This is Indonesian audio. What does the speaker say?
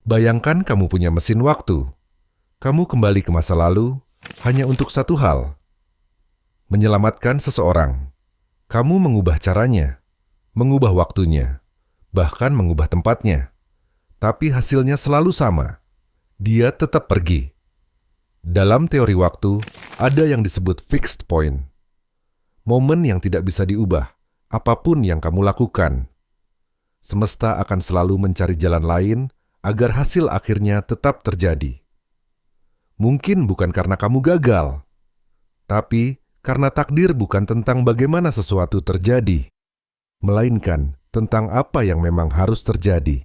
Bayangkan kamu punya mesin waktu. Kamu kembali ke masa lalu hanya untuk satu hal: menyelamatkan seseorang. Kamu mengubah caranya, mengubah waktunya, bahkan mengubah tempatnya. Tapi hasilnya selalu sama. Dia tetap pergi. Dalam teori waktu, ada yang disebut fixed point. Momen yang tidak bisa diubah, apapun yang kamu lakukan. Semesta akan selalu mencari jalan lain agar hasil akhirnya tetap terjadi. Mungkin bukan karena kamu gagal, tapi karena takdir bukan tentang bagaimana sesuatu terjadi, melainkan tentang apa yang memang harus terjadi.